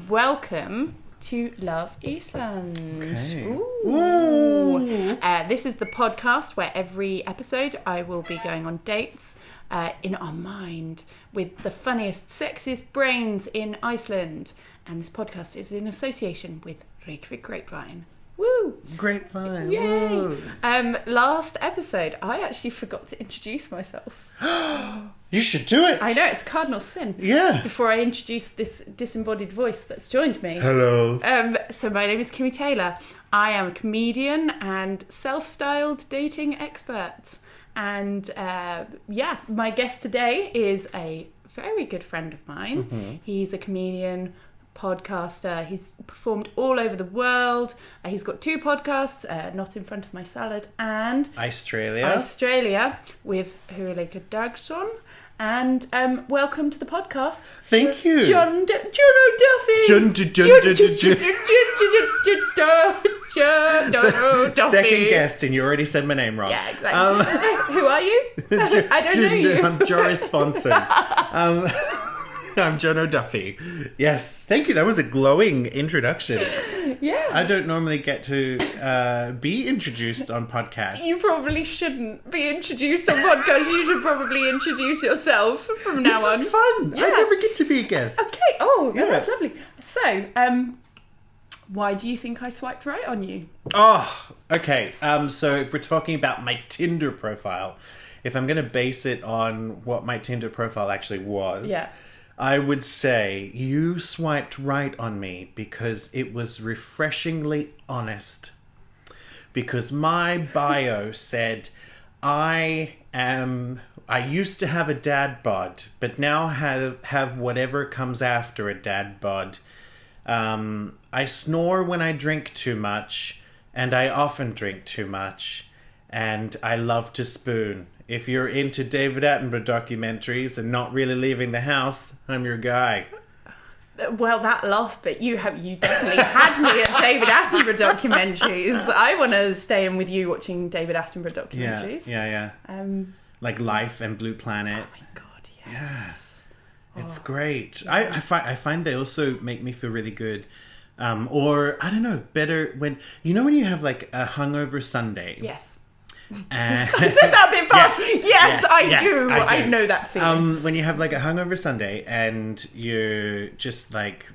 Welcome to Love Ísland. Okay. Ooh. This is the podcast where every episode I will be going on dates in our mind with the funniest, sexiest brains in Iceland. And this podcast is in association with Reykjavik Grapevine. Woo! Grapevine. Yay! Woo. Last episode, I actually forgot to introduce myself. You should do it. I know, it's a cardinal sin. Yeah. Before I introduce this disembodied voice that's joined me. Hello. So my name is Kimi Taylor. I am a comedian and self-styled dating expert. And my guest today is a very good friend of mine. Mm-hmm. He's a comedian, podcaster. He's performed all over the world. He's got 2 podcasts, Not in Front of My Salad and Australia with Hypothetical Dagson. And welcome to the podcast. Thank you. Jono Duffy. Jono Duffy. Second guest, and you already said my name wrong. Yeah, exactly. Who are you? I don't know you. I'm Joris Sponson. I'm Jono Duffy. Yes, thank you. That was a glowing introduction. Yeah. I don't normally get to be introduced on podcasts. You probably shouldn't be introduced on podcasts. You should probably introduce yourself from now on. This is fun. Yeah. I never get to be a guest. Okay. Oh, yeah. That's lovely. So, why do you think I swiped right on you? Oh, okay. So if we're talking about my Tinder profile, if I'm going to base it on what my Tinder profile actually was... Yeah. I would say you swiped right on me because it was refreshingly honest. Because my bio said, I used to have a dad bod, but now have whatever comes after a dad bod. I snore when I drink too much, and I often drink too much, and I love to spoon. If you're into David Attenborough documentaries and not really leaving the house, I'm your guy. Well, that last bit, you definitely had me at David Attenborough documentaries. I want to stay in with you watching David Attenborough documentaries. Yeah. Like Life and Blue Planet. Oh my God, yes. Yeah. It's great. I find they also make me feel really good. Or, I don't know, better when you have like a hungover Sunday. Yes. I said that a bit fast. Yes, I do. I know that feeling. When you have like a hungover Sunday and you're just like,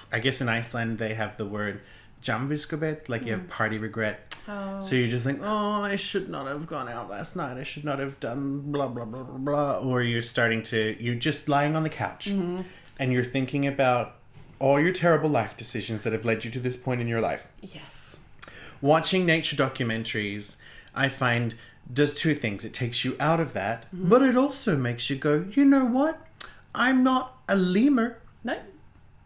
I guess in Iceland they have the word jamviskobet, like you have party regret. Oh. So you're just like, oh, I should not have gone out last night. I should not have done blah, blah, blah, blah, blah. Or you're just lying on the couch and you're thinking about all your terrible life decisions that have led you to this point in your life. Yes. Watching nature documentaries, I find, does 2 things. It takes you out of that, but it also makes you go, you know what? I'm not a lemur. No.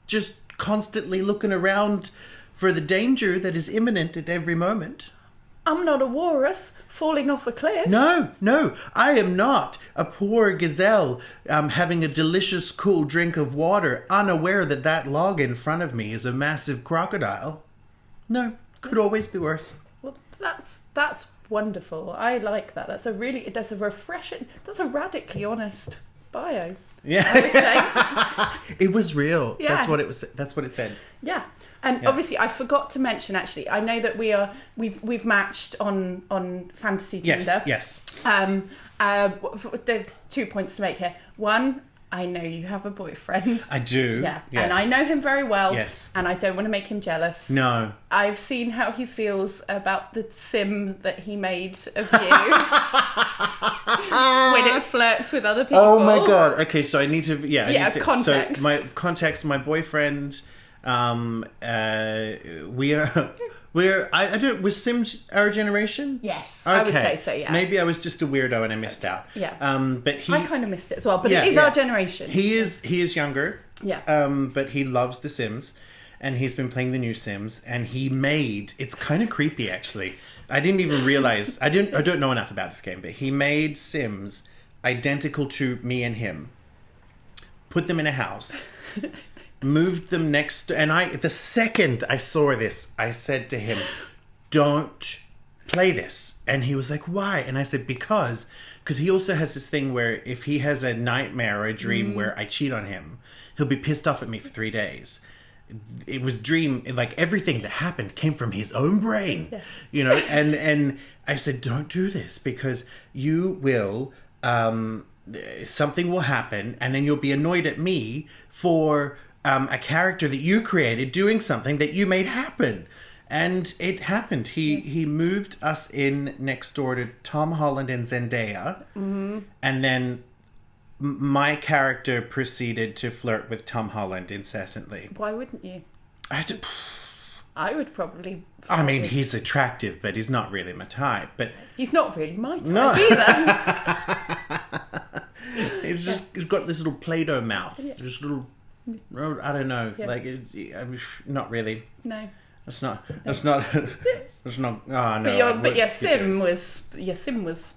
Just constantly looking around for the danger that is imminent at every moment. I'm not a walrus falling off a cliff. No. I am not a poor gazelle having a delicious cool drink of water, unaware that log in front of me is a massive crocodile. No, could always be worse. Well, that's wonderful. I like that. That's a radically honest bio. Yeah. I would say. It was real. Yeah. That's what it said. Yeah. And obviously I forgot to mention, actually, I know that we've matched on Fantasy Tinder. Yes. There's 2 points to make here. One, I know you have a boyfriend. I do. Yeah. And I know him very well. Yes. And I don't want to make him jealous. No. I've seen how he feels about the sim that he made of you. When it flirts with other people. Oh my God. Okay, so I need to... Context. So my boyfriend... was Sims our generation? Yes, okay. I would say so, yeah. Maybe I was just a weirdo and I missed out. Yeah. But I kind of missed it as well, but it is our generation. He is younger. Yeah. But he loves The Sims, and he's been playing the new Sims, and it's kind of creepy actually. I didn't even realize, I don't know enough about this game, but he made Sims identical to me and him. Put them in a house. Moved them next to, and the second I saw this, I said to him, don't play this. And he was like, why? And I said, because he also has this thing where if he has a nightmare or a dream where I cheat on him, he'll be pissed off at me for 3 days. It was like everything that happened came from his own brain, you know, and I said, don't do this because you will, something will happen and then you'll be annoyed at me for a character that you created doing something that you made happen. And it happened. He moved us in next door to Tom Holland and Zendaya. Mm-hmm. And then my character proceeded to flirt with Tom Holland incessantly. Why wouldn't you? I would probably... I mean, he's attractive, but he's not really my type. But he's not really my type either. He's got this little Play-Doh mouth. Yeah. Just little... I don't know. Yeah. Like, not really. No. That's not. Oh no! But your sim was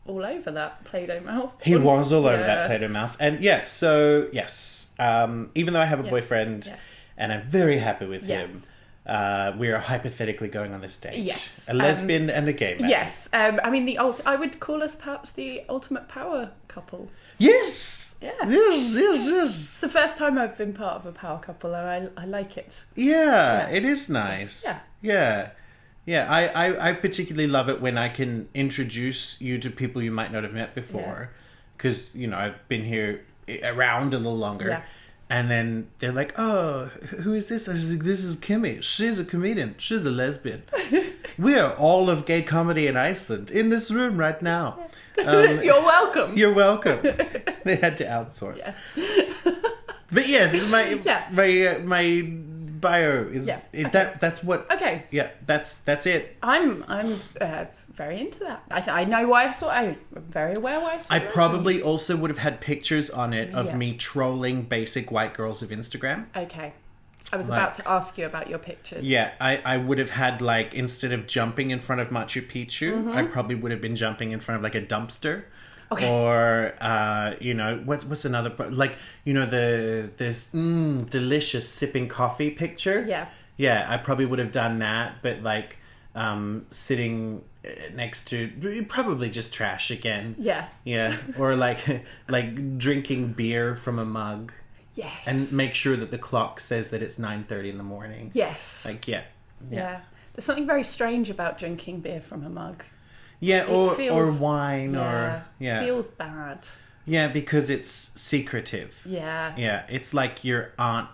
all over that Play-Doh mouth. He was all over that Play-Doh mouth, and so yes. Even though I have a boyfriend, and I'm very happy with him, we are hypothetically going on this date. Yes, a lesbian and a gay man. Yes, I mean I would call us perhaps the ultimate power couple. Yes. Yeah. Yes. It's the first time I've been part of a power couple, and I like it. Yeah, it is nice. Yeah. I particularly love it when I can introduce you to people you might not have met before, because you know I've been here around a little longer. Yeah. And then they're like, "Oh, who is this?" I was like, "This is Kimi. She's a comedian. She's a lesbian. We are all of gay comedy in Iceland in this room right now." You're welcome. You're welcome. They had to outsource. Yeah. But yes, my bio is that's what. Okay. Yeah, that's it. I'm very into that. I know why I saw. I'm very aware why I saw. I probably also would have had pictures on it of me trolling basic white girls of Instagram. Okay. I was about to ask you about your pictures. Yeah, I would have had, like, instead of jumping in front of Machu Picchu, I probably would have been jumping in front of, like, a dumpster. Okay. Or, you know, what's another... Like, you know, this delicious sipping coffee picture? Yeah. Yeah, I probably would have done that, but, like, sitting next to... Probably just trash again. Yeah. Yeah. Or, like drinking beer from a mug. Yes. And make sure that the clock says that it's 9:30 in the morning. Yes. Like, yeah. There's something very strange about drinking beer from a mug. Yeah, or wine, or... Yeah. It feels bad. Yeah, because it's secretive. Yeah. Yeah, it's like your Aunt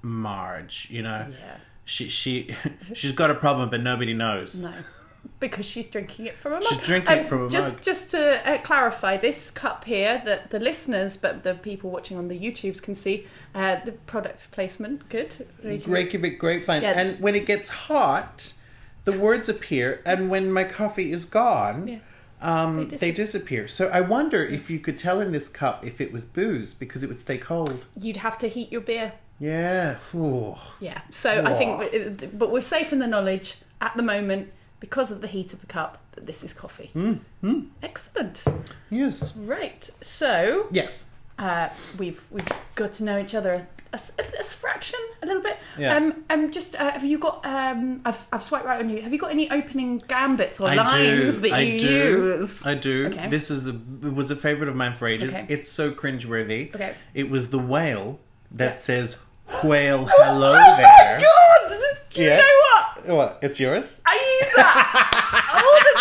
Marge, you know? Yeah. She's got a problem, but nobody knows. No. Because she's drinking it from a mug. She's drinking it from a mug. Just to clarify, this cup here, that the listeners, but the people watching on the YouTubes can see, the product placement, good. Reykjavik grapevine. Yeah. And when it gets hot, the words appear, and when my coffee is gone, they disappear. So I wonder if you could tell in this cup if it was booze, because it would stay cold. You'd have to heat your beer. Yeah. Ooh. Yeah. So I think, but we're safe in the knowledge at the moment, because of the heat of the cup, that this is coffee. Excellent. Yes. Right. So yes, we've got to know each other a fraction, a little bit. Yeah. Just have you got? I've swiped right on you. Have you got any opening gambits or lines that you use? I do. Okay. This was a favorite of mine for ages. Okay. It's so cringeworthy. Okay. It was the whale that says "whale hello there." Oh my god! Do you know what? What? It's yours? I use that all the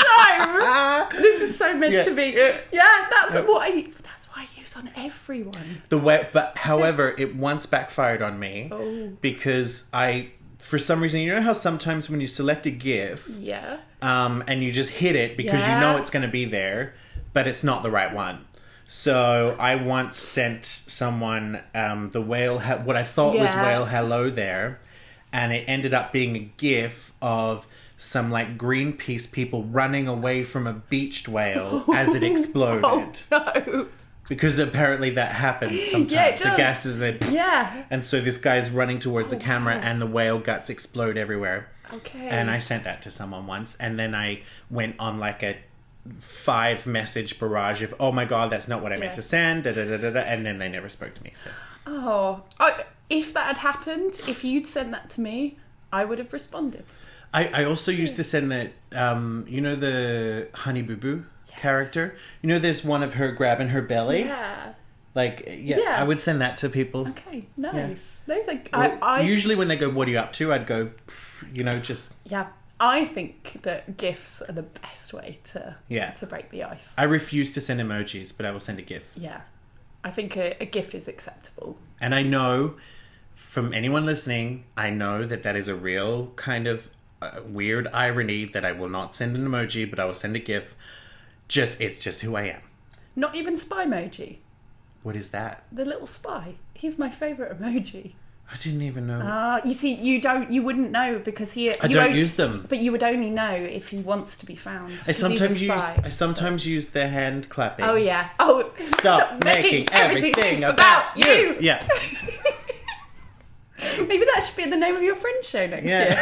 time. This is so meant to be. Yeah, that's what I use on everyone. But however, it once backfired on me because for some reason, you know how sometimes when you select a GIF, and you just hit it because you know it's going to be there, but it's not the right one. So I once sent someone the whale, what I thought was whale hello there. And it ended up being a GIF of some, like, Greenpeace people running away from a beached whale as it exploded. Oh, no. Because apparently that happens sometimes. Yeah, it does. The gas is there. Yeah. And so this guy's running towards the camera and the whale guts explode everywhere. Okay. And I sent that to someone once. And then I went on, like, a 5-message barrage of, oh my God, that's not what I meant to send. And then they never spoke to me. So. If that had happened, if you'd sent that to me, I would have responded. I also used to send that, you know, the Honey Boo Boo character? You know, there's one of her grabbing her belly? Yeah. Like, Yeah. I would send that to people. Okay, nice. Those are, Well, usually when they go, what are you up to? I'd go, just... Yeah, I think that GIFs are the best way to break the ice. I refuse to send emojis, but I will send a GIF. Yeah, I think a GIF is acceptable. And I know, from anyone listening, I know that is a real kind of weird irony that I will not send an emoji, but I will send a GIF. It's just who I am. Not even Spymoji. What is that? The little spy. He's my favourite emoji. I didn't even know. You see, you wouldn't know because I don't use them. But you would only know if he wants to be found. I sometimes use their hand clapping. Oh yeah. Oh, stop making everything about you. Yeah. Maybe that should be the name of your Fringe show next year.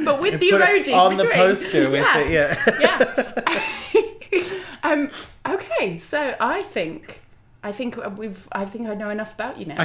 But with the emojis on the poster with Yeah. Okay, so I think I know enough about you now.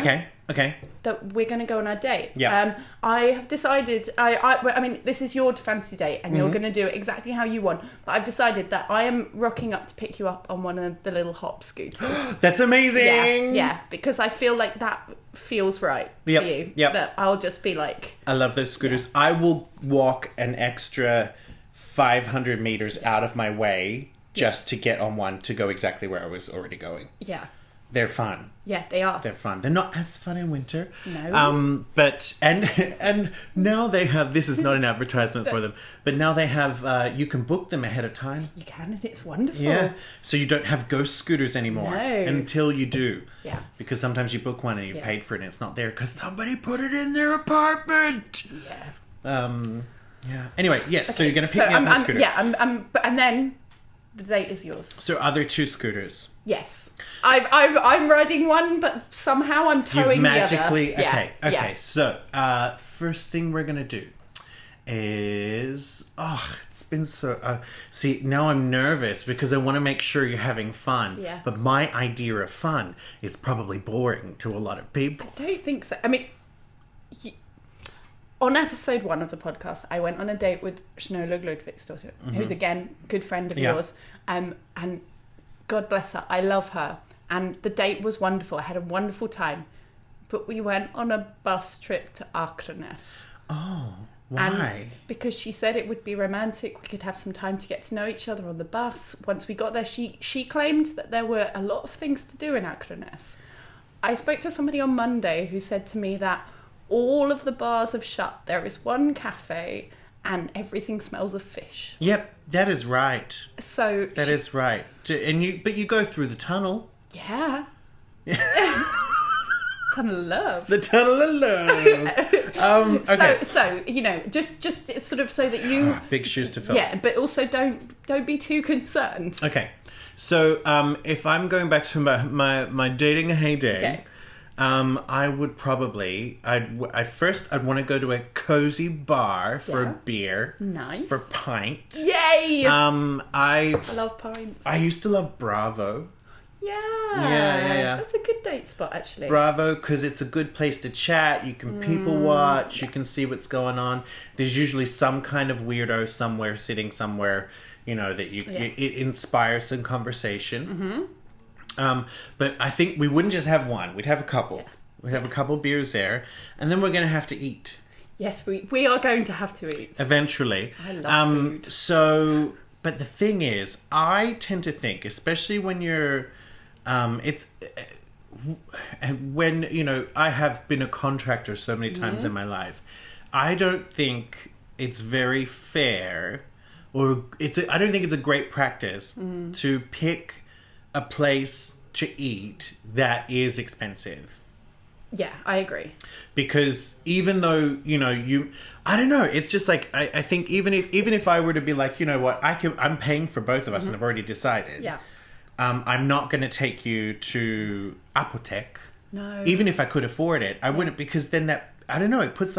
Okay. That we're going to go on our date. Yeah. I have decided. I mean, this is your fancy date, and you're going to do it exactly how you want. But I've decided that I am rocking up to pick you up on one of the little hop scooters. That's amazing. Yeah, because I feel like that feels right for you. Yep. That I'll just be like. I love those scooters. I will walk an extra 500 meters out of my way just to get on one to go exactly where I was already going. Yeah. They're fun. Yeah, they are. They're fun. They're not as fun in winter. No. But and now they have, this is not an advertisement for them, but now they have, you can book them ahead of time. You can, and it's wonderful. Yeah. So you don't have ghost scooters anymore. No. Until you do. Yeah. Because sometimes you book one and you paid for it and it's not there because somebody put it in their apartment. Yeah. Yeah. Anyway, yes. Okay, so you're going to pick me up on a scooter. Yeah. And then the date is yours. So are there two scooters? Yes. I'm riding one, but somehow I'm towing the other. Okay. Yeah. So, first thing we're going to do is... it's been so... see, now I'm nervous because I want to make sure you're having fun. Yeah. But my idea of fun is probably boring to a lot of people. I don't think so. I mean... On episode 1 of the podcast, I went on a date with Jono Duffy, who's again a good friend of yours, and God bless her, I love her, and the date was wonderful. I had a wonderful time, but we went on a bus trip to Akranes. Oh, why? And because she said it would be romantic, we could have some time to get to know each other on the bus. Once we got there, she claimed that there were a lot of things to do in Akranes. I spoke to somebody on Monday who said to me that all of the bars have shut. There is one cafe and everything smells of fish. Yep, that is right. So that is right. But you go through the tunnel. Yeah. Tunnel of love. The tunnel of love. Okay. So just sort of so that you big shoes to fill. Yeah, but also don't be too concerned. Okay. So if I'm going back to my dating heyday. Okay. I would probably, I'd want to go to a cozy bar for a beer. Nice. For pint. Yay! I love pints. I used to love Bravo. Yeah. That's a good date spot, actually. Bravo, because it's a good place to chat. You can people watch. You can see what's going on. There's usually some kind of weirdo somewhere sitting somewhere, that it inspires some conversation. Mm-hmm. But I think we wouldn't just have one. We'd have a couple. Yeah. We'd have a couple beers there. And then we're going to have to eat. Yes, we are going to have to eat. Eventually. I love food. So, but the thing is, I tend to think, especially when you're... when, I have been a contractor so many times in my life. I don't think it's very fair, or I don't think it's a great practice to pick a place to eat that is expensive. Yeah, I agree. Because even though, I don't know, it's just like, I think even if I were to be like, you know what, I'm paying for both of us and I've already decided. Yeah. I'm not going to take you to Apotek. No. Even if I could afford it, I wouldn't, because then I don't know, it puts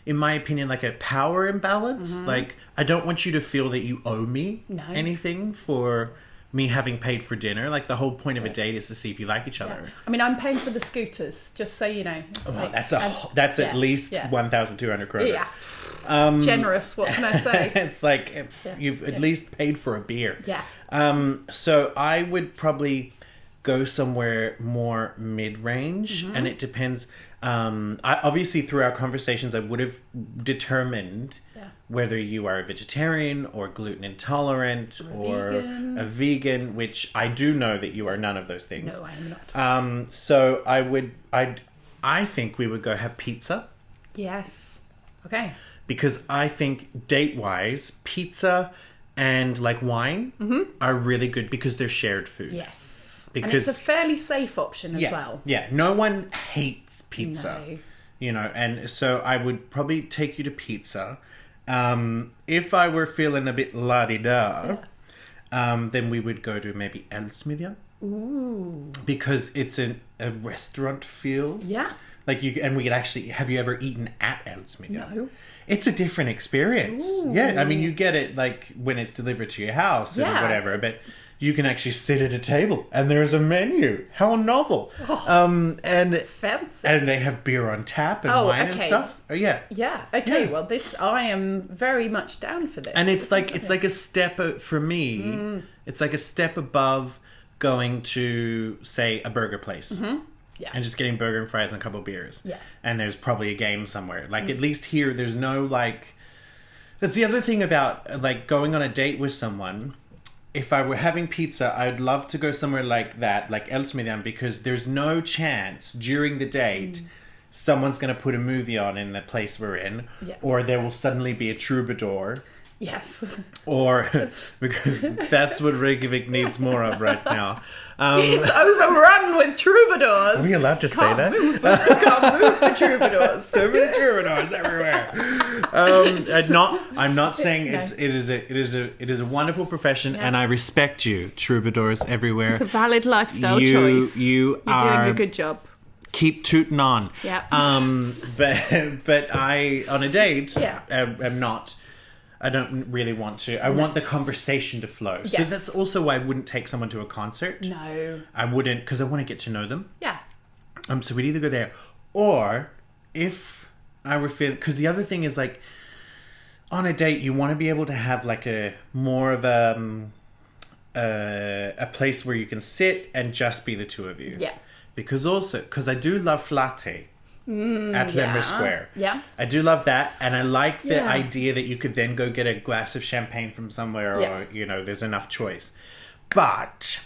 in my opinion, like a power imbalance. Like, I don't want you to feel that you owe me anything for me having paid for dinner. Like, the whole point of a date is to see if you like each other. Yeah. I mean, I'm paying for the scooters, just so you know. Well, that's at least 1,200 kroner. Yeah. Generous, what can I say? It's like, you've at least paid for a beer. Yeah. So I would probably go somewhere more mid-range, and it depends. Obviously, through our conversations, I would have determined whether you are a vegetarian or gluten intolerant or a vegan, which I do know that you are none of those things. No, I am not. So I think we would go have pizza. Yes. Okay. Because I think date-wise, pizza and like wine are really good because they're shared food. Yes. Because, and it's a fairly safe option as well. Yeah. No one hates pizza. No. You know, and so I would probably take you to pizza. If I were feeling a bit la-di-da, then we would go to maybe Älvsmedjan. Ooh. Because it's a restaurant feel. Yeah. Like and we could actually, have you ever eaten at Älvsmedjan? No. It's a different experience. Ooh. Yeah, I mean, you get it like when it's delivered to your house or whatever, but you can actually sit at a table and there's a menu. How novel. Oh, and fancy. And they have beer on tap and wine and stuff. Yeah. Yeah. Okay. Yeah. Well, I am very much down for this. And it's like a step for me. It's like a step above going to, say, a burger place. Yeah. And just getting burger and fries and a couple of beers. Yeah. And there's probably a game somewhere. Like, at least here, there's no, like... That's the other thing about, like, going on a date with someone. If I were having pizza, I'd love to go somewhere like that, like Älvsmedjan, because there's no chance during the date someone's going to put a movie on in the place we're in. Yeah. Or there will suddenly be a troubadour. Yes. Or, because that's what Reykjavik needs more of right now. It's overrun with troubadours. Are we allowed to say that? Can't move for troubadours. So many troubadours everywhere. I'm not saying it is a wonderful profession, and I respect you, troubadours everywhere. It's a valid lifestyle choice. You're doing a good job. Keep tooting on. Yeah. But I on a date Yeah. am not. I don't really want to. I want the conversation to flow. Yes. So that's also why I wouldn't take someone to a concert. No. I wouldn't, because I want to get to know them. Yeah. So we'd either go there, or if I were feeling, because the other thing is like, on a date you want to be able to have like a more of a place where you can sit and just be the two of you. Yeah. Because I do love Flatte. At Lemmer Square. Yeah. I do love that, and I like the Yeah. idea that you could then go get a glass of champagne from somewhere, Yeah. or there's enough choice. But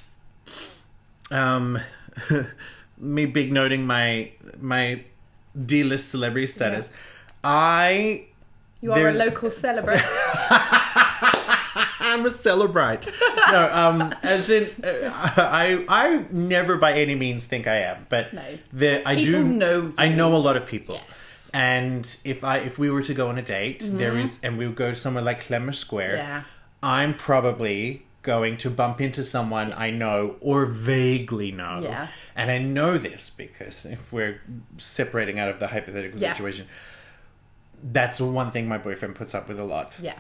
me big noting my D-list celebrity status, You are a local celebrant. I'm a celebrite. No, as in, I never by any means think I am, but No. I People do know you. I know a lot of people. Yes. And if we were to go on a date, and we would go somewhere like Lemmer Square, Yeah. I'm probably going to bump into someone I know or vaguely know. Yeah. And I know this because if we're separating out of the hypothetical situation, that's the one thing my boyfriend puts up with a lot. Yeah.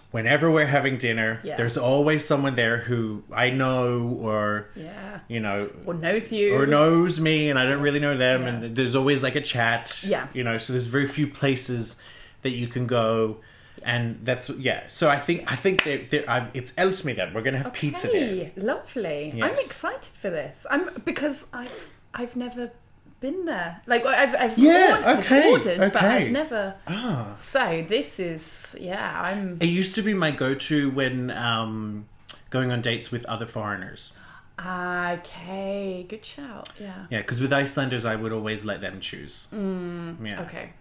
Whenever we're having dinner, Yeah. there's always someone there who I know or, Or knows you. or knows me and I don't really know them. Yeah. And there's always like a chat. Yeah. So there's very few places that you can go. And that's, So I think it's Älvsmedjan. We're going to have pizza there. Lovely. Yes. I'm excited for this. Because I've never been there. Like I've ordered, but I've never. So this is I'm. It used to be my go-to when going on dates with other foreigners. Okay, good shout. Yeah. Yeah, because with Icelanders, I would always let them choose. Yeah. Okay.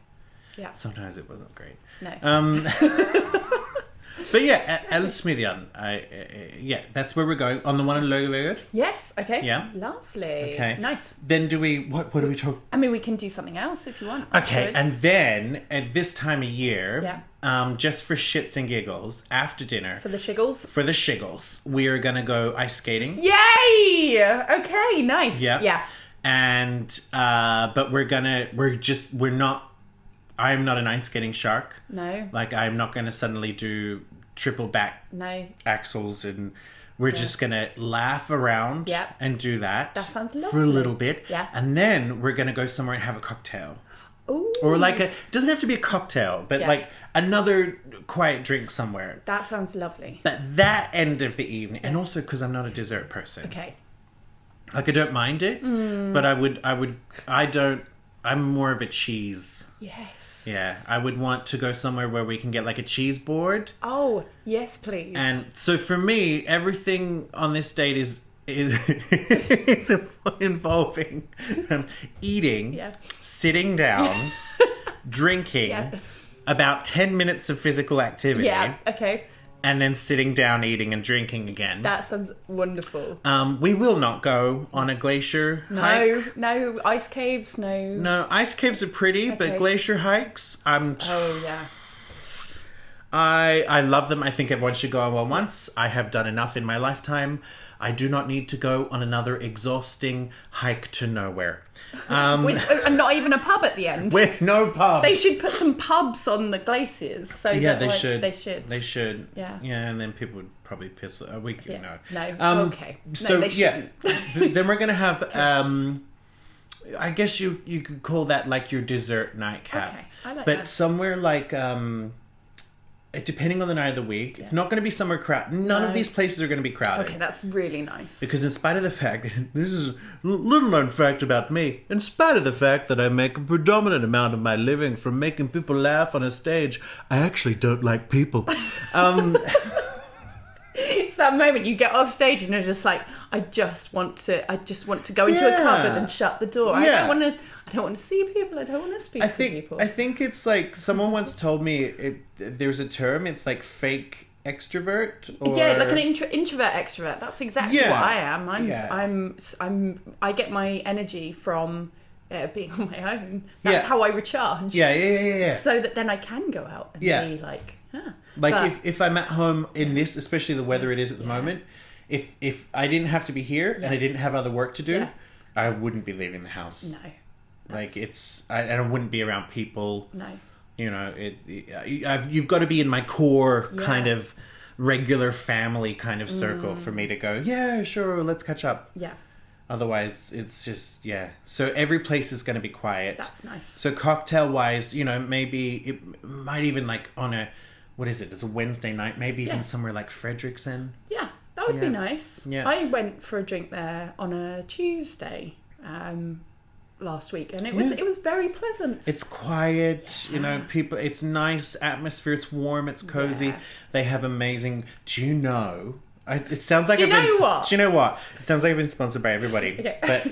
Yeah. Sometimes it wasn't great. No. But Älvsmedjan, that's where we're going. On the one in Lögvegur. Yes. Okay. Yeah. Lovely. Okay. Nice. Then what do we talk? I mean, we can do something else if you want. Okay, afterwards. and then at this time of year, just for shits and giggles, after dinner, For the shiggles, we are gonna go ice skating. Yay! Okay. Nice. Yeah. Yeah. And but I'm not an ice skating shark. No. Like, I'm not going to suddenly do triple back axles, and we're just going to laugh around and do that. That sounds lovely. For a little bit. Yeah. And then we're going to go somewhere and have a cocktail. Ooh. Or like it doesn't have to be a cocktail, but like another quiet drink somewhere. That sounds lovely. But that end of the evening, and also because I'm not a dessert person. Okay. Like, I don't mind it, but I'm more of a cheese. Yes. Yeah, I would want to go somewhere where we can get like a cheese board. Oh, yes, please. And so for me, everything on this date is it's involving eating, sitting down, drinking, about 10 minutes of physical activity. Yeah, okay. And then sitting down, eating and drinking again. That sounds wonderful. We will not go on a glacier hike. No ice caves, no. No, ice caves are pretty, but glacier hikes, Oh, yeah. I love them. I think everyone should go on one once. I have done enough in my lifetime. I do not need to go on another exhausting hike to nowhere. And not even a pub at the end. With no pub. They should put some pubs on the glaciers. So that, they like, should. They should. Yeah. Yeah, and then people would probably piss. No. Okay. So, they shouldn't. Then we're going to have... I guess you could call that like your dessert nightcap. Okay, I like but that. somewhere like... depending on the night of the week, it's not going to be somewhere crowded. None of these places are going to be crowded. Okay, that's really nice. Because in spite of the fact, this is a little known fact about me, in spite of the fact that I make a predominant amount of my living from making people laugh on a stage, I actually don't like people. It's that moment you get off stage and you're just like, I just want to go into a cupboard and shut the door. Yeah. I don't want to see people. I don't want to speak to people. I think it's like someone once told me there's a term. It's like fake extrovert. Or... Yeah, like an introvert extrovert. That's exactly what I am. I get my energy from being on my own. That's how I recharge. Yeah. So that then I can go out and be like, if I'm at home in this, especially the weather it is at the moment, if I didn't have to be here and I didn't have other work to do, I wouldn't be leaving the house. No. Like I wouldn't be around people. No. You know, you've got to be in my core kind of regular family kind of circle for me to go, yeah, sure, let's catch up. Yeah. Otherwise, it's just, So every place is going to be quiet. That's nice. So cocktail-wise, maybe it might even like on a, what is it? It's a Wednesday night. Maybe even somewhere like Frederickson. Yeah, that would be nice. Yeah. I went for a drink there on a Tuesday last week, and it was very pleasant. It's quiet, people. It's nice atmosphere. It's warm. It's cozy. Yeah. They have amazing. Do you know? It sounds like Do you know what? It sounds like I've been sponsored by everybody. Okay. But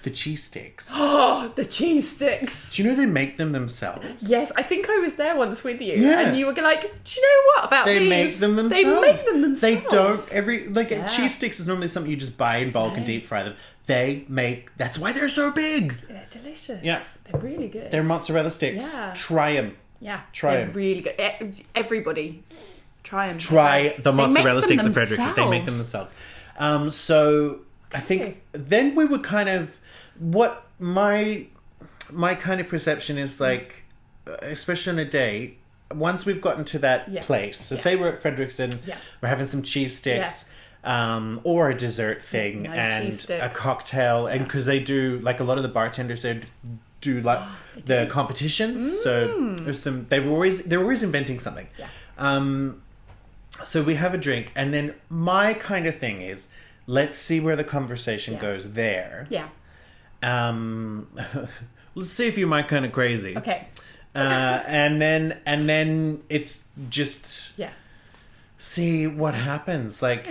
the cheese sticks. Oh, the cheese sticks. Do you know they make them themselves? Yes, I think I was there once with you, Yeah. and you were like, "Do you know what about They these? make them themselves. They make them themselves. They don't cheese sticks is normally something you just buy in bulk and deep fry them. That's why they're so big. They're delicious. Yeah. They're really good. They're mozzarella sticks. Yeah. Try them. Yeah. Try they're them. really good. Everybody, try them. Try the mozzarella sticks at themselves. Frederick's. They make them themselves. So I think then we would kind of what my kind of perception is like, especially on a date. Once we've gotten to that place, so say we're at Frederickson, we're having some cheese sticks. Or a dessert thing and a cocktail, and because they do like a lot of the bartenders there do like the competitions. So there's some. They're always inventing something. So we have a drink, and then my kind of thing is, let's see where the conversation goes there. Yeah. Let's see if you're my kind of crazy. Okay. And then it's just see what happens. Like,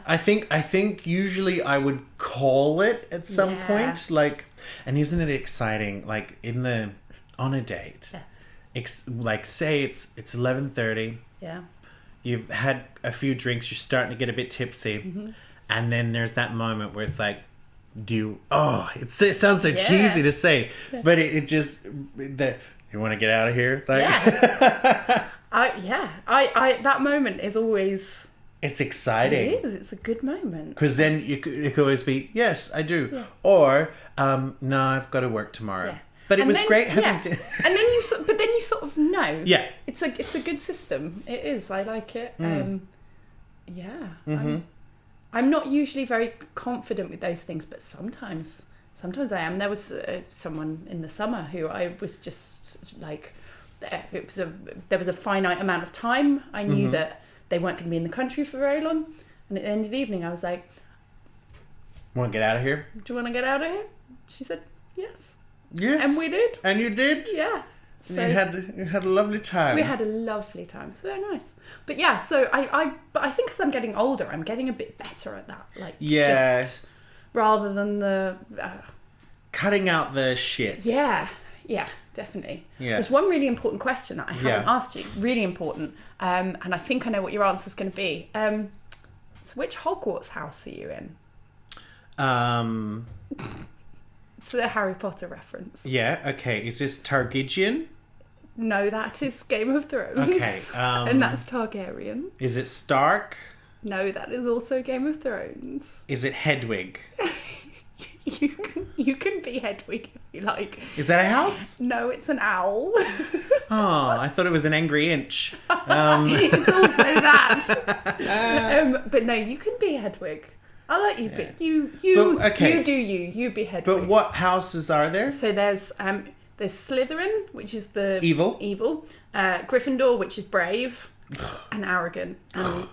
I think usually I would call it at some point. Like, and isn't it exciting? Like on a date, like say it's 11:30. Yeah. You've had a few drinks. You're starting to get a bit tipsy, and then there's that moment where it's like, it sounds so cheesy to say, but it just you want to get out of here, like. That moment is always... It's exciting. It is. It's a good moment. Because then it could always be, yes, I do. Yeah. Or, no, I've got to work tomorrow. Yeah. But it was great having... And then you sort of know. Yeah. It's a good system. It is. I like it. I'm not usually very confident with those things, but sometimes I am. There was someone in the summer who I was just like... There was a finite amount of time. I knew that they weren't going to be in the country for very long, and at the end of the evening I was like, Want to get out of here? Do you want to get out of here? She said, yes. Yes. And we did. And you did? Yeah. So you had a lovely time. We had a lovely time. It's very nice. But yeah, so but I think as I'm getting older, I'm getting a bit better at that. Like, just rather than the... cutting out the shit. Yeah, definitely. Yeah. There's one really important question that I haven't asked you. Really important. And I think I know what your answer's going to be. So which Hogwarts house are you in? It's a Harry Potter reference. Yeah, okay. Is this Targaryen? No, that is Game of Thrones. Okay. And that's Targaryen. Is it Stark? No, that is also Game of Thrones. Is it Hedwig? You can be Hedwig if you like. Is that a house? No, it's an owl. Oh, I thought it was an angry inch. It's also that. But no, you can be Hedwig. I'll let you be. You do you be Hedwig. But what houses are there? So there's Slytherin, which is the evil. Gryffindor, which is brave and arrogant and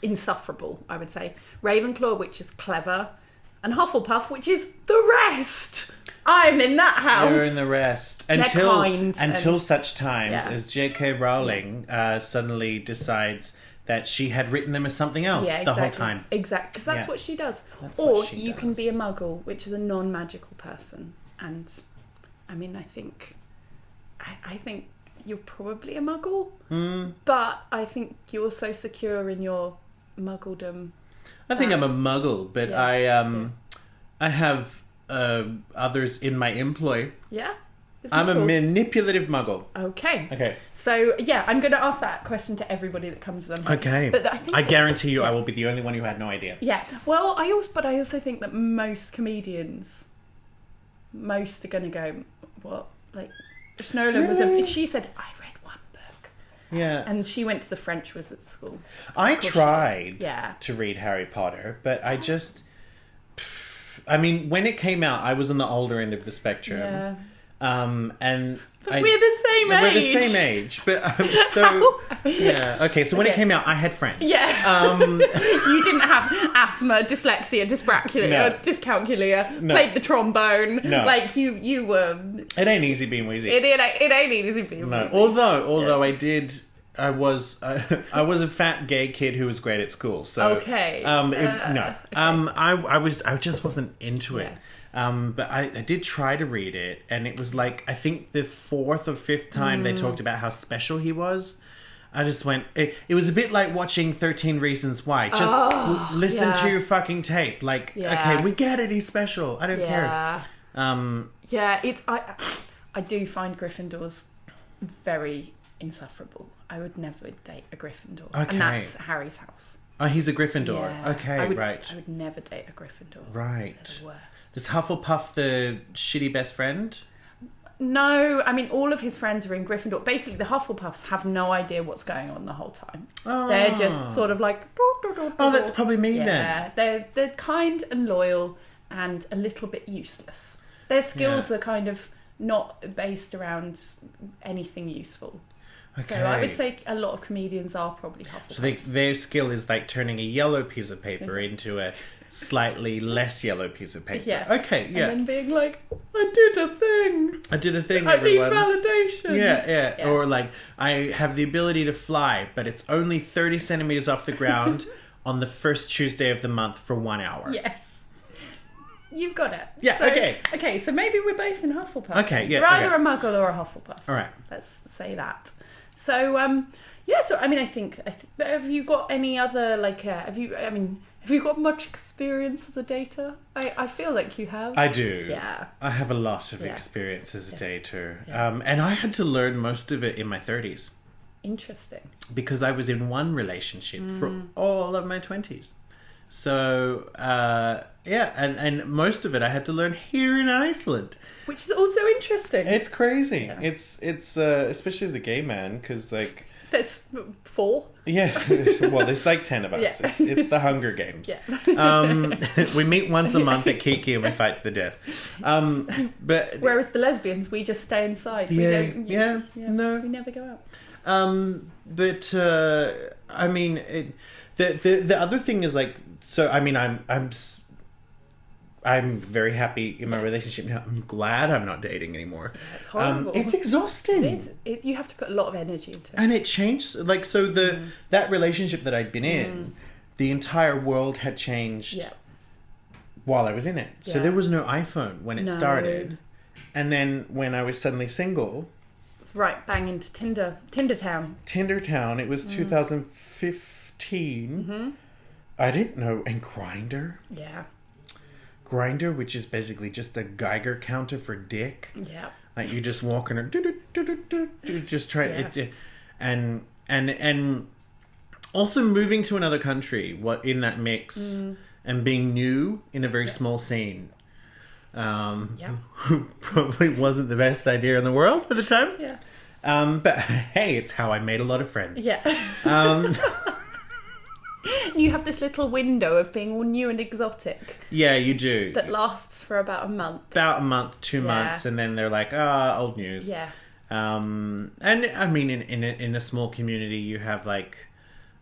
insufferable, I would say. Ravenclaw, which is clever, and Hufflepuff, which is the rest. I'm in that house. You're in the rest until such times as J.K. Rowling suddenly decides that she had written them as something else the whole time. Exactly, because that's what she does. Or you can be a muggle, which is a non-magical person. And, I mean, I think you're probably a muggle. But I think you're so secure in your muggledom. I think I'm a muggle, but I have others in my employ. Yeah? I'm a manipulative muggle. Okay. So, yeah, I'm going to ask that question to everybody that comes on. Okay. But I guarantee you I will be the only one who had no idea. Yeah. Well, I also think that most comedians, are going to go, what? Like, Shnola she said, I read one book. Yeah. And she went to the French Wizard School. I tried to read Harry Potter, but I mean, when it came out, I was on the older end of the spectrum. Yeah. But we're the same age. We're the same age, but Okay, so when it came out, I had friends. Yeah. You didn't have asthma, dyslexia, dyscalculia, played the trombone. No. Like you were. It ain't easy being wheezy. It ain't easy being wheezy. Although I was a fat gay kid who was great at school. So okay. I just wasn't into it. But I did try to read it, and it was like, I think the fourth or fifth time they talked about how special he was. I just went, it was a bit like watching 13 Reasons Why. Just listen to your fucking tape. Like, okay, we get it, he's special. I don't care. I do find Gryffindors very insufferable. I would never date a Gryffindor. Okay. And that's Harry's house. Oh, he's a Gryffindor. Yeah. Okay, right. I would never date a Gryffindor. Right. They're the worst. Is Hufflepuff the shitty best friend? No, I mean, all of his friends are in Gryffindor. Basically, the Hufflepuffs have no idea what's going on the whole time. Oh. They're just sort of like... Oh, that's probably me then. Yeah, they're kind and loyal and a little bit useless. Their skills are kind of not based around anything useful. Okay. So I would say a lot of comedians are probably Hufflepuffs. So their skill is like turning a yellow piece of paper into a slightly less yellow piece of paper. Yeah. Okay, yeah. And then being like, I did a thing, everyone. need validation. Yeah. Or like, I have the ability to fly, but it's only 30 centimeters off the ground on the first Tuesday of the month for 1 hour. Yes. You've got it. Yeah, okay. Okay, so maybe we're both in Hufflepuff. Okay, yeah. You're either a Muggle or a Hufflepuff. All right. Let's say that. So, so I mean, I think have you got any other, like, have you got much experience as a dater? I feel like you have. I do. Yeah. I have a lot of experience as a dater. Yeah. And I had to learn most of it in my 30s. Interesting. Because I was in one relationship for all of my 20s. So, and most of it I had to learn here in Iceland. Which is also interesting. It's crazy. Yeah. It's especially as a gay man, because, like... There's 4. Yeah. Well, there's like 10 of us. Yeah. It's the Hunger Games. Yeah. We meet once a month at Kiki and we fight to the death. But whereas the lesbians, we just stay inside. Yeah. No. We never go out. But I mean... The other thing is, like, so I mean, I'm I'm very happy in my relationship now. I'm glad I'm not dating anymore. Yeah, it's horrible. It's exhausting. It is. You have to put a lot of energy into it. And it changed. Like, so that relationship that I'd been in, the entire world had changed while I was in it. So there was no iPhone when it started. And then when I was suddenly single... It's right bang into Tinder Town. It was 2015. I didn't know. And Grindr. Yeah. Grindr, which is basically just a Geiger counter for dick. Yeah. Like, you just walk in and just try it. And also moving to another country, in that mix, and being new in a very small scene. Probably wasn't the best idea in the world at the time. Yeah. But hey, it's how I made a lot of friends. Yeah. You have this little window of being all new and exotic. Yeah, you do. That lasts for about a month. 2 months, and then they're like, old news. Yeah. And I mean, in a small community, you have like,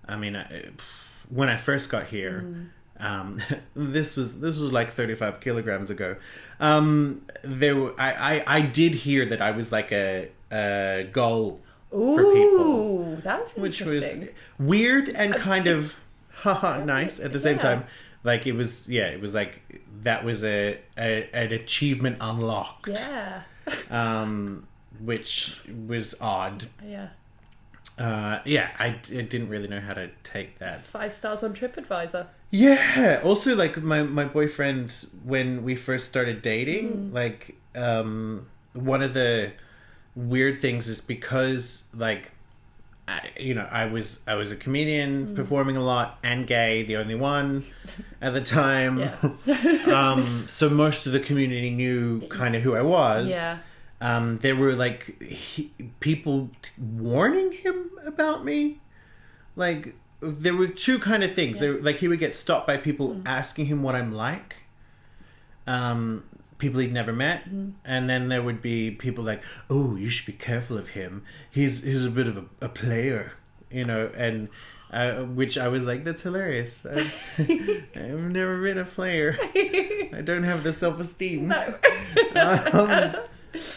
I mean, when I first got here, this was like 35 kilograms ago. I did hear that I was like a goal for people. Ooh, that's interesting. Which was weird and kind of nice at the same time. Like, it was like that was an achievement unlocked. Yeah. Which was odd. Yeah. I didn't really know how to take that. 5 stars on TripAdvisor. Yeah. Also, like, my boyfriend, when we first started dating, like, one of the weird things is because, like, I was a comedian performing a lot and gay, the only one at the time. Yeah. So most of the community knew kind of who I was. Yeah. There were like people warning him about me. Like, there were two kind of things. Yeah. Like, he would get stopped by people asking him what I'm like. People he'd never met, and then there would be people like, "Oh, you should be careful of him. He's a bit of a player," and which I was like, "That's hilarious. I've never been a player. I don't have the self-esteem." No.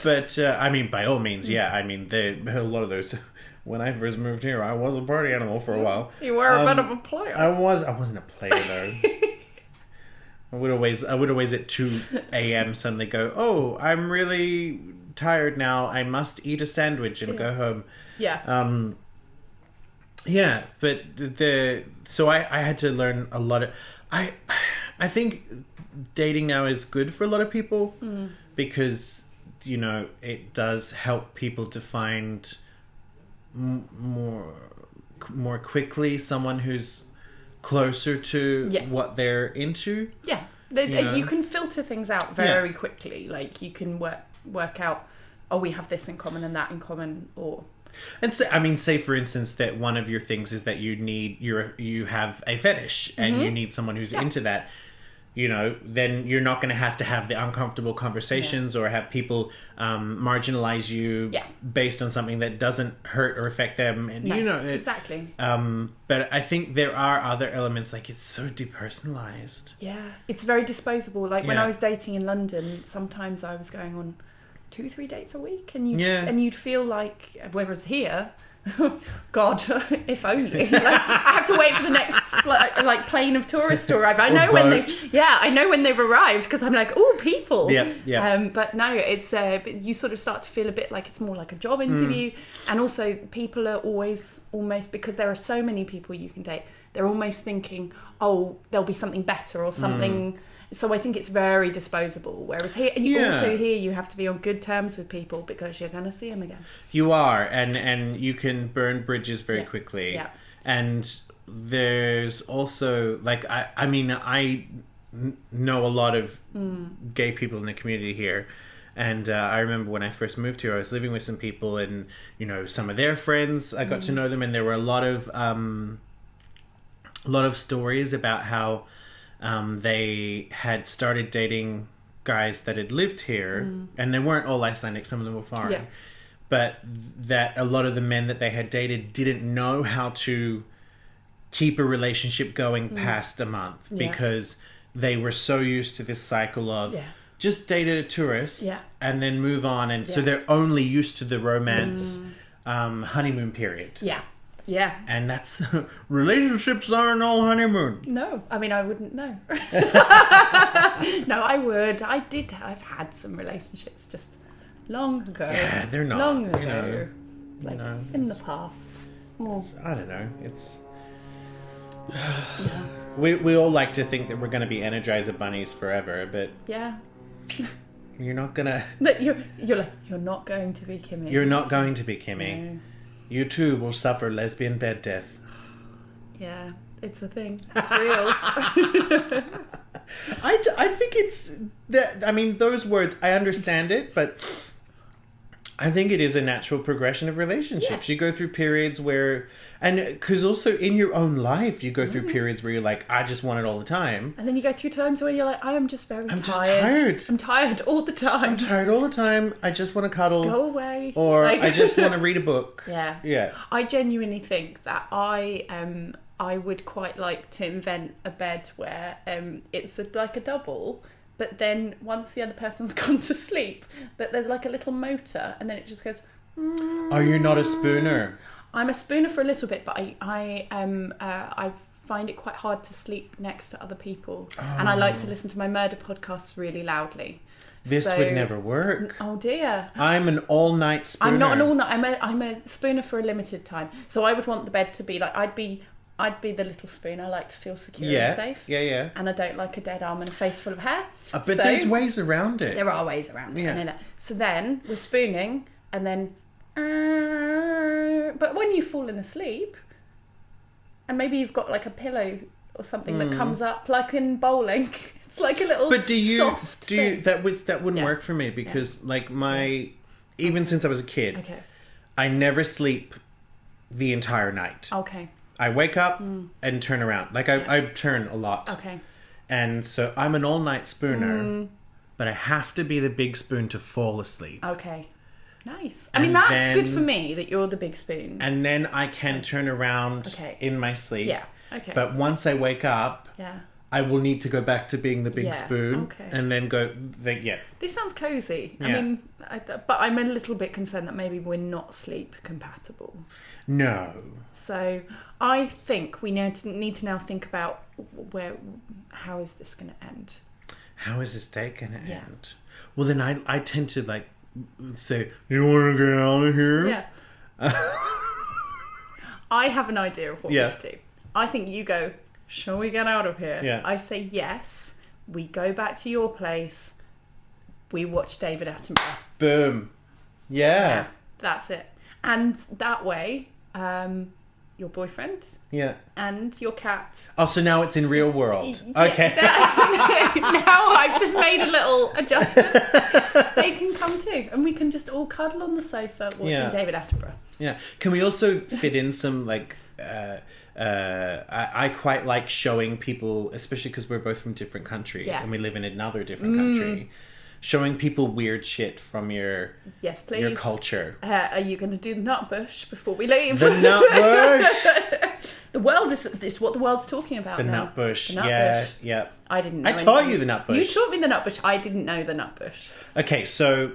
But I mean, by all means, yeah. I mean, a lot of those. When I first moved here, I was a party animal for a while. You were a bit of a player. I wasn't a player though. I would always at 2 a.m. suddenly go, "Oh, I'm really tired now. I must eat a sandwich and go home." Yeah. Yeah, but so I had to learn a lot of. I think dating now is good for a lot of people because it does help people to find more quickly someone who's closer to what they're into. Yeah. You can filter things out very quickly. Like, you can work out, we have this in common and that in common, or... And so, I mean, say for instance that one of your things is that you have a fetish and you need someone who's into that. Then you're not going to have the uncomfortable conversations or have people marginalize you based on something that doesn't hurt or affect them. And exactly. But I think there are other elements, like, it's so depersonalized. Yeah, it's very disposable. Like, when I was dating in London, sometimes I was going on 2-3 dates a week, and you'd feel like, whereas here. God, if only. Like, I have to wait for the next plane of tourists to arrive. I know when they've arrived, because I'm like, oh, people. Yeah. But no, it's you sort of start to feel a bit like it's more like a job interview, and also people are always almost, because there are so many people you can date, they're almost thinking, oh, there'll be something better or something. So I think it's very disposable. Whereas here, and you have to be on good terms with people because you're going to see them again. You are, and you can burn bridges very quickly. Yeah. And there's also, like, I know a lot of gay people in the community here. And I remember when I first moved here, I was living with some people, and some of their friends, I got to know them, and there were a lot of stories about how they had started dating guys that had lived here, and they weren't all Icelandic, some of them were foreign, but that a lot of the men that they had dated didn't know how to keep a relationship going past a month because they were so used to this cycle of just date a tourist and then move on. And so they're only used to the romance honeymoon period. Yeah. Yeah. And that's... relationships aren't all honeymoon. No. I mean, I wouldn't know. No, I would. I've had some relationships just long ago. Yeah, they're not. Long ago. You know, like, in the past. I don't know. It's... We all like to think that we're going to be Energizer bunnies forever, but... Yeah. You're not going to... But you're not going to be Kimi. You're not going to be Kimi. No. You too will suffer lesbian bed death. Yeah, it's a thing. It's real. I think it's that. I mean, those words. I understand it, but I think it is a natural progression of relationships. You go through periods where, and because also in your own life, you go through periods where you're like, I just want it all the time, and then you go through times where you're like, I am just very tired. Just tired. I'm tired all the time. I'm tired all the time. I just want to cuddle. Go away. Or I just want to read a book. Yeah. Yeah. I genuinely think that I would quite like to invent a bed where it's like a double, but then once the other person's gone to sleep, that there's like a little motor, and then it just goes. Are you not a spooner? I'm a spooner for a little bit, but I find it quite hard to sleep next to other people, and I like to listen to my murder podcasts really loudly. This would never work. Oh dear! I'm an all-night spooner. I'm not an all-night. I'm a spooner for a limited time. So I would want the bed to be like I'd be the little spoon. I like to feel secure and safe. Yeah. And I don't like a dead arm and a face full of hair. But there's ways around it. There are ways around it. I know that. So then we're spooning, and then. But when you've fallen asleep, and maybe you've got like a pillow or something that comes up, like in bowling, it's like a little. But that wouldn't work for me because like even since I was a kid, I never sleep the entire night. Okay. I wake up and turn around. Like I turn a lot. Okay. And so I'm an all-night spooner, but I have to be the big spoon to fall asleep. Okay. Nice. I mean, that's good for me that you're the big spoon. And then I can turn around in my sleep. Yeah. Okay. But once I wake up, I will need to go back to being the big spoon and then go. This sounds cozy. I mean, but I'm a little bit concerned that maybe we're not sleep compatible. No. So I think we need to now think about how is this going to end? How is this day going to end? Well, then I tend to like say, you want to get out of here? Yeah. I have an idea of what we could do. I think you go, shall we get out of here? Yeah. I say yes. We go back to your place. We watch David Attenborough. Boom. Yeah. That's it. And that way, your boyfriend and your cat. Oh, so now it's in real world. Okay. Now I've just made a little adjustment. They can come too. And we can just all cuddle on the sofa watching David Attenborough. Yeah. Can we also fit in some like... I quite like showing people, especially because we're both from different countries and we live in another different country, showing people weird shit from your your culture. Are you going to do the Nutbush before we leave? The Nutbush. The world is what the world's talking about the now. Nutbush. The Nutbush. Yeah. I didn't know. I taught you the Nutbush. You taught me the Nutbush. I didn't know the Nutbush. Okay, so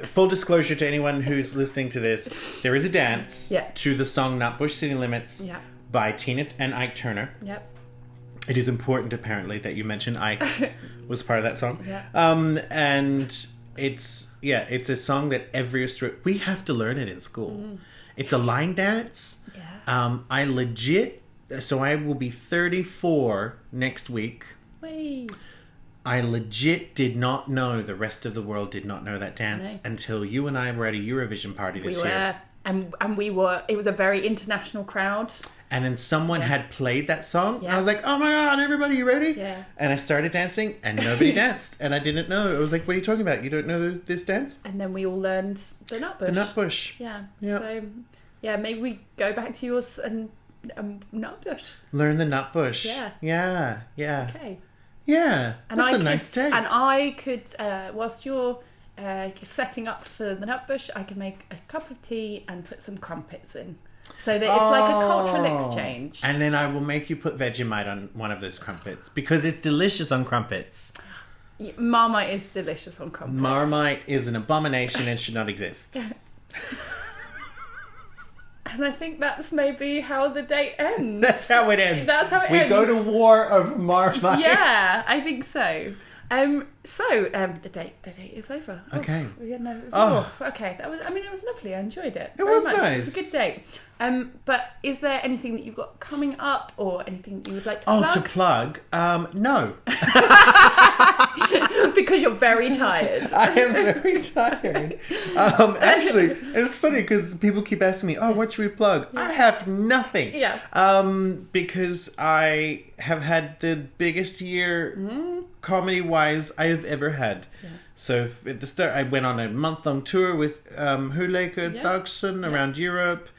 full disclosure to anyone who's listening to this, there is a dance to the song Nutbush City Limits by Tina and Ike Turner. Yep. It is important, apparently, that you mention Ike was part of that song. Yeah. And it's a song that every Australian... We have to learn it in school. It's a line dance. Yeah. I legit... So I will be 34 next week. Wait. I legit did not know, the rest of the world did not know that dance until you and I were at a Eurovision party this year. And we were... It was a very international crowd. And then someone had played that song. Yeah. I was like, oh my God, everybody, you ready? Yeah. And I started dancing and nobody danced. And I didn't know. I was like, what are you talking about? You don't know this dance? And then we all learned the Nutbush. The Nutbush. Yeah. Yep. So, maybe we go back to yours and Nutbush. Learn the Nutbush. Yeah. Yeah. Okay. Yeah. And that's a nice date. And I could, whilst you're setting up for the Nutbush, I can make a cup of tea and put some crumpets in. So that it's like a cultural exchange. And then I will make you put Vegemite on one of those crumpets because it's delicious on crumpets. Marmite is delicious on crumpets. Marmite is an abomination and should not exist. And I think that's maybe how the date ends. That's how it ends. That's how it we ends. go to war of Marmite. Yeah, I think so. The date is over. Okay. Okay. It was lovely. I enjoyed it. It was much. nice. It was a good date. But is there anything that you've got coming up, or anything that you would like to plug? Oh, to plug? No. Because you're very tired. I am very tired. Actually, it's funny because people keep asking me, "Oh, what should we plug?" Yeah. I have nothing. Yeah. Because I have had the biggest year comedy-wise I have ever had. Yeah. So at the start, I went on a month-long tour with Hulaker Dagson around Europe.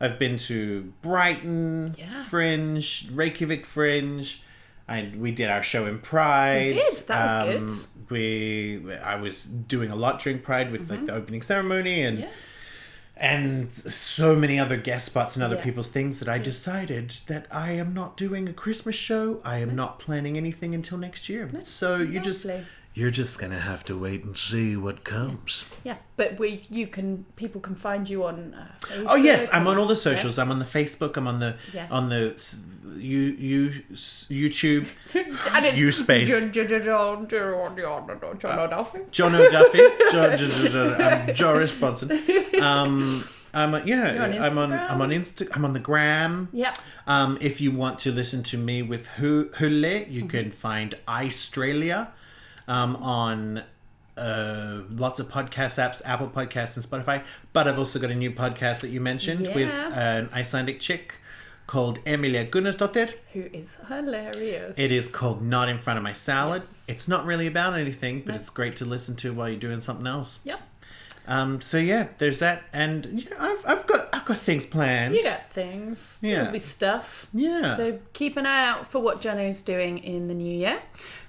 I've been to Brighton Fringe, Reykjavik Fringe. We did our show in Pride. We did. That was good. I was doing a lot during Pride with like the opening ceremony and so many other guest spots and other people's things that I decided that I am not doing a Christmas show. I am not planning anything until next year. So you're just gonna have to wait and see what comes. Yeah, but people can find you on Facebook. Oh yes, I'm on all the socials. I'm on the Facebook. I'm on the YouTube. And it's U-space. Jono Duffy. Jono Duffy. I'm Joris Bonson. I'm on Insta. I'm on the gram. Yep. If you want to listen to me with Hule, you can find Icelandic. On lots of podcast apps, Apple Podcasts and Spotify. But I've also got a new podcast that you mentioned with an Icelandic chick called Emilia Gunnarsdóttir. Who is hilarious. It is called Not in Front of My Salad. Yes. It's not really about anything, but it's great to listen to while you're doing something else. Yep. There's that, and I've got things planned. You got things. Yeah. There'll be stuff. Yeah. So keep an eye out for what Jono's doing in the new year.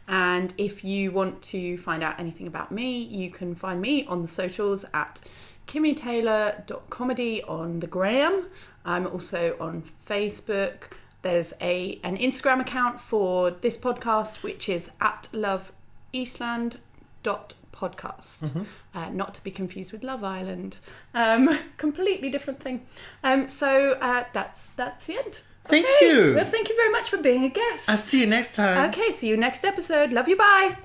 And if you want to find out anything about me, you can find me on the socials at kimitaylor.comedy on the gram. I'm also on Facebook. There's an Instagram account for this podcast, which is at loveeastland.podcast. Not to be confused with Love Island. Completely different thing. So that's the end. Thank you. Well, thank you very much for being a guest. I'll see you next time. Okay, see you next episode. Love you. Bye.